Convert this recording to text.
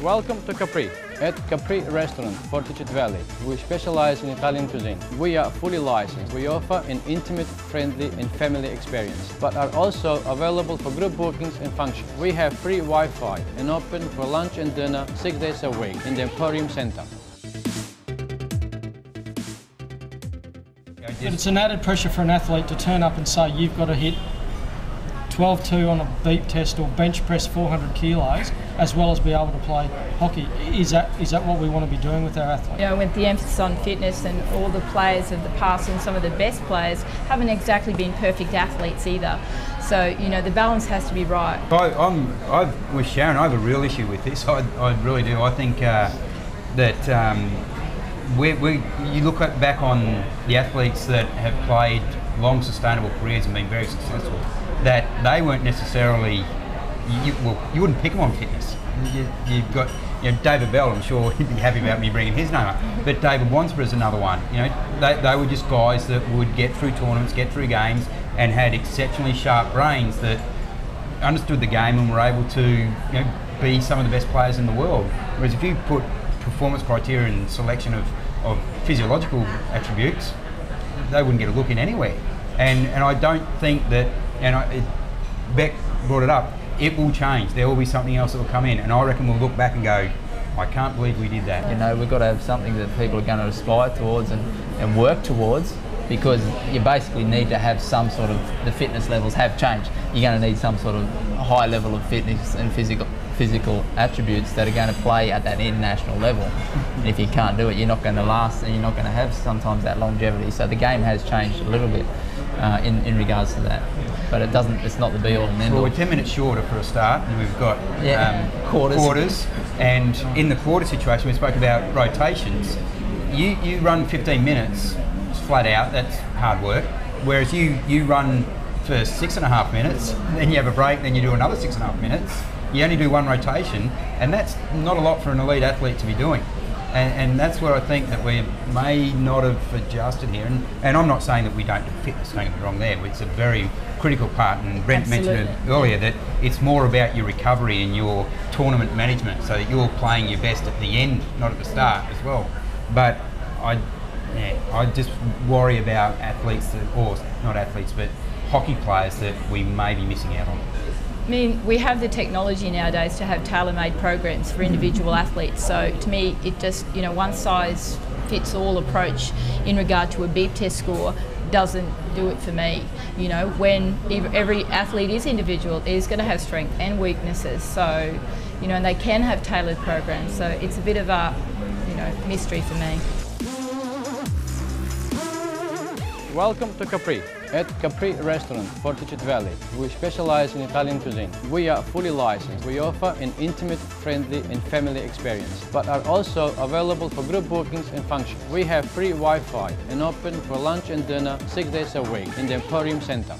Welcome to Capri. At Capri Restaurant, Fortitude Valley, we specialize in Italian cuisine. We are fully licensed. We offer an intimate, friendly and family experience, but are also available for group bookings and functions. We have free Wi-Fi and open for lunch and dinner 6 days a week in the Emporium Center. But it's an added pressure for an athlete to turn up and say you've got to hit 12-2 on a beep test or bench press 400 kilos, as well as be able to play hockey. Is that what we want to be doing with our athletes? You know, with the emphasis on fitness, and all the players of the past and some of the best players haven't exactly been perfect athletes either. So, you know, the balance has to be right. With Sharon, I have a real issue with this. I really do. I think that you look back on the athletes that have played long, sustainable careers and been very successful, that they weren't necessarily, you wouldn't pick them on fitness. You've got, David Bell, I'm sure he'd be happy about me bringing his name up, but David Wansborough is another one. They were just guys that would get through tournaments, get through games, and had exceptionally sharp brains that understood the game and were able to be some of the best players in the world. Whereas if you put performance criteria and selection of physiological attributes, they wouldn't get a look in anywhere. And I don't think that, Beck brought it up, it will change. There will be something else that will come in, and I reckon we'll look back and go, I can't believe we did that. We've got to have something that people are going to aspire towards and work towards, because you basically need to have some sort of, the fitness levels have changed. You're going to need some sort of high level of fitness and physical attributes that are going to play at that international level. And if you can't do it, you're not going to last, and you're not going to have sometimes that longevity. So the game has changed a little bit in regards to that, but it's not the be all and end all. Well, we're 10 minutes shorter for a start, and we've got quarters. And in the quarter situation, we spoke about rotations. You run 15 minutes flat out, that's hard work, whereas you run for 6.5 minutes, then you have a break, then you do another 6.5 minutes. You only do one rotation, and that's not a lot for an elite athlete to be doing. And that's where I think that we may not have adjusted here. And I'm not saying that we don't do fitness, don't get me wrong there. It's a very critical part, and Brent mentioned it earlier, that it's more about your recovery and your tournament management, so that you're playing your best at the end, not at the start as well. But I just worry about athletes, or not athletes, but hockey players that we may be missing out on. I mean, we have the technology nowadays to have tailor-made programs for individual athletes. So to me, it just, one size fits all approach in regard to a beep test score doesn't do it for me. When every athlete is individual, is going to have strengths and weaknesses. So, and they can have tailored programs. So it's a bit of a, mystery for me. Welcome to Capri. At Capri Restaurant, Fortitude Valley, we specialize in Italian cuisine. We are fully licensed. We offer an intimate, friendly and family experience, but are also available for group bookings and functions. We have free Wi-Fi and open for lunch and dinner 6 days a week in the Emporium Center.